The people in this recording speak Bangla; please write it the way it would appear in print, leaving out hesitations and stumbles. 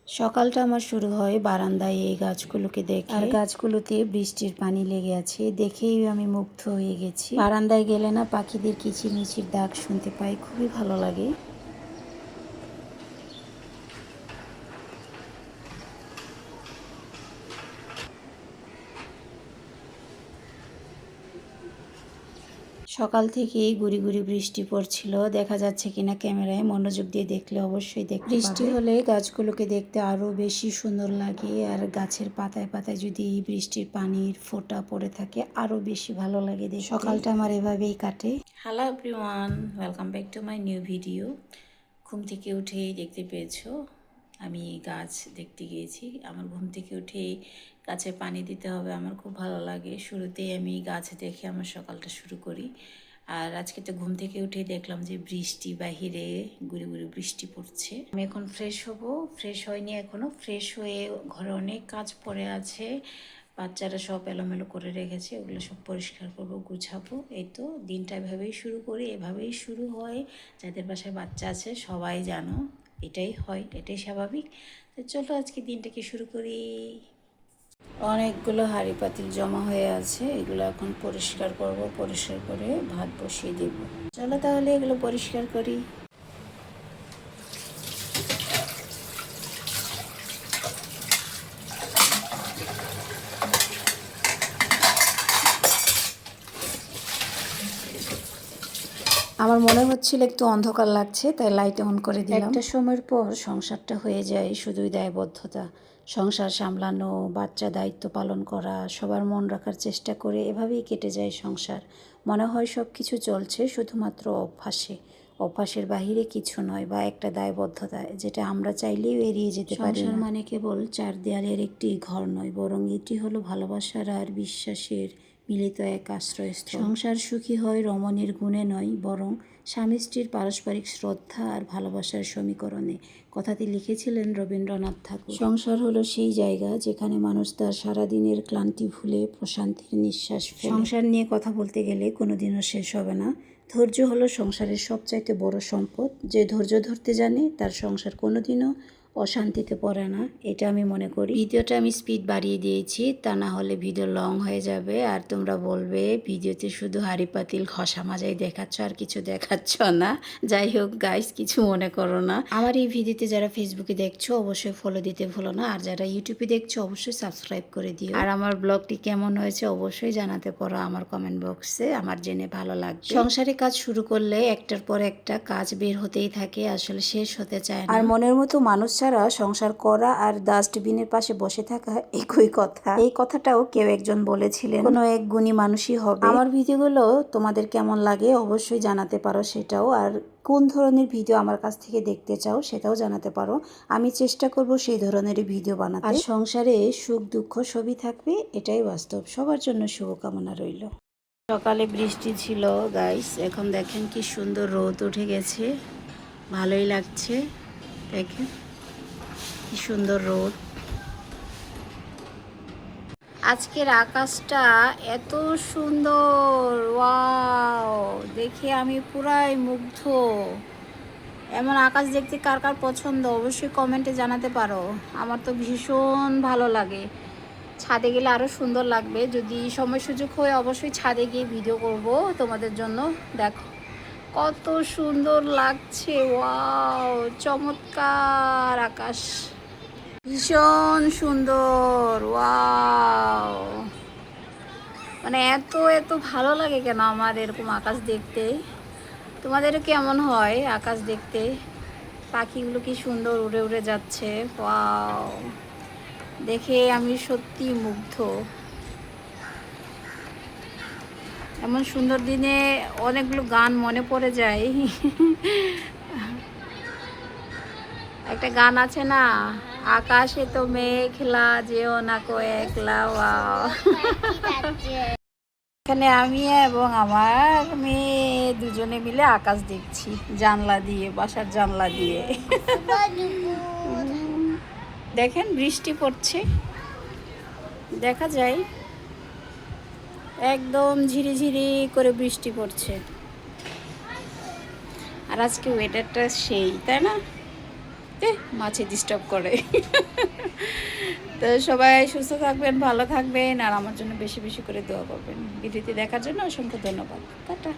সকালটা আমার শুরু হয় বারান্দায় এই গাছগুলোকে দেখে, আর গাছগুলোতে বৃষ্টির পানি লেগে আছে দেখেই আমি মুগ্ধ হয়ে গেছি। বারান্দায় গেলে না পাখিদের কিচিরমিচির ডাক শুনতে পাই, খুবই ভালো লাগে। সকাল থেকেই গুড়ি গুড়ি বৃষ্টি পড়ছিল, দেখা যাচ্ছে কিনা ক্যামেরায়, মনোযোগ দিয়ে দেখলে অবশ্যই দেখতে পাবে। বৃষ্টি হলে গাছগুলোকে দেখতে আরো বেশি সুন্দর লাগে, আর গাছের পাতায় পাতায় যদি এই বৃষ্টির পানির ফোঁটা পড়ে থাকে আরো বেশি ভালো লাগে দেখতে। সকালটা আমার এভাবেই কাটে। Hello everyone, welcome back to my new video. ঘুম থেকে উঠেই দেখতে পেয়েছো আমি গাছ দেখতে গিয়েছি। আমার ঘুম থেকে উঠেই গাছে পানি দিতে হবে, আমার খুব ভালো লাগে। শুরুতেই আমি গাছ দেখে আমার সকালটা শুরু করি। আর আজকে তো ঘুম থেকে উঠেই দেখলাম যে বৃষ্টি, বাহিরে গুড়ি গুড়ি বৃষ্টি পড়ছে। আমি এখন ফ্রেশ হব, ফ্রেশ হয়নি এখনও। ফ্রেশ হয়ে ঘরে অনেক কাজ পড়ে আছে, বাচ্চারা সব এলোমেলো করে রেখেছে, ওগুলো সব পরিষ্কার করব, গুছাবো। এই তো দিনটা এভাবেই শুরু করি, এভাবেই শুরু হয়। যাদের বাসায় বাচ্চা আছে সবাই জানো এটাই হয়, এটাই স্বাভাবিক। তো চলো আজকে দিনটাকে শুরু করি। অনেকগুলো হাঁড়ি পাতিল জমা হয়ে আছে, এগুলো এখন পরিষ্কার করব, পরিষ্কার করে ভাত বসিয়ে দেব। চলো তাহলে এগুলো পরিষ্কার করি। আমার মনে হচ্ছিল একটু অন্ধকার লাগছে, তাই লাইট অন করে দিলাম। একটা সময়ের পর সংসারটা হয়ে যায় শুধুই দায়বদ্ধতা। সংসার সামলানো, বাচ্চা দায়িত্ব পালন করা, সবার মন রাখার চেষ্টা করে এভাবেই কেটে যায় সংসার। মনে হয় সব কিছু চলছে শুধুমাত্র অভ্যাসে, অভ্যাসের বাহিরে কিছু নয়, বা একটা দায়বদ্ধতা যেটা আমরা চাইলেও এড়িয়ে যেতে পারি। সংসার মানে কেবল চার দেয়ালের একটি ঘর নয়, বরং এটি হলো ভালোবাসার আর বিশ্বাসের মিলিত এক আশ্রয়স্থল। সংসার সুখী হয় রমণীর গুণে নয়, বরং স্বামী স্ত্রীর পারস্পরিক শ্রদ্ধা আর ভালোবাসার সমীকরণে। কথাটি লিখেছিলেন রবীন্দ্রনাথ ঠাকুর। সংসার হলো সেই জায়গা যেখানে মানুষ তার সারাদিনের ক্লান্তি ভুলে প্রশান্তির নিঃশ্বাস ফেলে। সংসার নিয়ে কথা বলতে গেলে কোনোদিনও শেষ হবে না। ধৈর্য হলো সংসারের সবচাইতে বড় সম্পদ। যে ধৈর্য ধরতে জানে তার সংসার কোনোদিনও অশান্তিতে পড়ে না, এটা আমি মনে করি। ভিডিওটা আমি স্পিড বাড়িয়ে দিয়েছি, তা না হলে ভিডিও লং হয়ে যাবে, আর তোমরা বলবে ভিডিওতে শুধু হাঁড়ি পাতিল ঘষা মাজাই দেখাচ্ছ, আর কিছু দেখাচ্ছ না। যাই হোক গাইস, কিছু মনে করো না। আমার এই ভিডিওতে যারা ফেসবুকে দেখছো অবশ্যই ফলো দিতে ভুলো না, আর যারা ইউটিউবে দেখছো অবশ্যই সাবস্ক্রাইব করে দিও। আর আমার ব্লগটি কেমন হয়েছে অবশ্যই জানাতে পারো আমার কমেন্ট বক্সে, আমার জেনে ভালো লাগবে। সংসারে কাজ শুরু করলে একটার পর একটা কাজ বের হতেই থাকে, আসলে শেষ হতে চায় না। আর মনের মতো মানুষ ছাড়া সংসার করা আর ডাস্টবিনের পাশে বসে থাকা একই কথা। এই কথাটাও কেউ একজন বলেছিলেন, কোনো এক গুণী মানুষই হবে। আমার ভিডিওগুলো তোমাদের কেমন লাগে অবশ্যই জানাতে পারো সেটাও, আর কোন ধরনের ভিডিও আমার কাছ থেকে দেখতে চাও সেটাও জানাতে পারো। আমি চেষ্টা করব সেই ধরনেরই ভিডিও বানাতে। আর সংসারে সুখ দুঃখ সবই থাকবে, এটাই বাস্তব। সবার জন্য শুভকামনা রইল। সকালে বৃষ্টি ছিল গাইস, এখন দেখেন কি সুন্দর রোদ উঠে গেছে, ভালোই লাগছে। দেখেন কি সুন্দর রোদ। আজকের আকাশটা এত সুন্দর, ওয়াও, দেখে আমি পুরাই মুগ্ধ। এমন আকাশ দেখতে কার কার পছন্দ অবশ্যই কমেন্টে জানাতে পারো। আমার তো ভীষণ ভালো লাগে। ছাদে গেলে আরও সুন্দর লাগবে, যদি সময় সুযোগ হয় অবশ্যই ছাদে গিয়ে ভিডিও করব তোমাদের জন্য। দেখো কত সুন্দর লাগছে, ওয়াও, চমৎকার আকাশ, ভীষণ সুন্দর, ওয়াও। মানে এত এত ভালো লাগে কেন আমার এরকম আকাশ দেখতে। তোমাদেরও কেমন হয় আকাশ দেখতে? পাখিগুলো কি সুন্দর উড়ে উড়ে যাচ্ছে, ওয়াও, দেখে আমি সত্যি মুগ্ধ। এমন সুন্দর দিনে অনেকগুলো গান মনে পড়ে যায়। একটা গান আছে না, আকাশে তো মেঘলা যেও না কো একলা। এখানে আমি এবং আমার মেয়ে দুজনে মিলে আকাশ দেখছি জানলা দিয়ে, বাসার জানলা দিয়ে। দেখেন বৃষ্টি পড়ছে, দেখা যায় একদম ঝিরিঝিরি করে বৃষ্টি পড়ছে। আর আজকে ওয়েদারটা সেই, তাই না? মাছে ডিস্টার্ব করে। তো সবাই সুস্থ থাকবেন, ভালো থাকবেন, আর আমার জন্য বেশি বেশি করে দোয়া করবেন। ভিডিওটি দেখার জন্য অসংখ্য ধন্যবাদ। টাটা।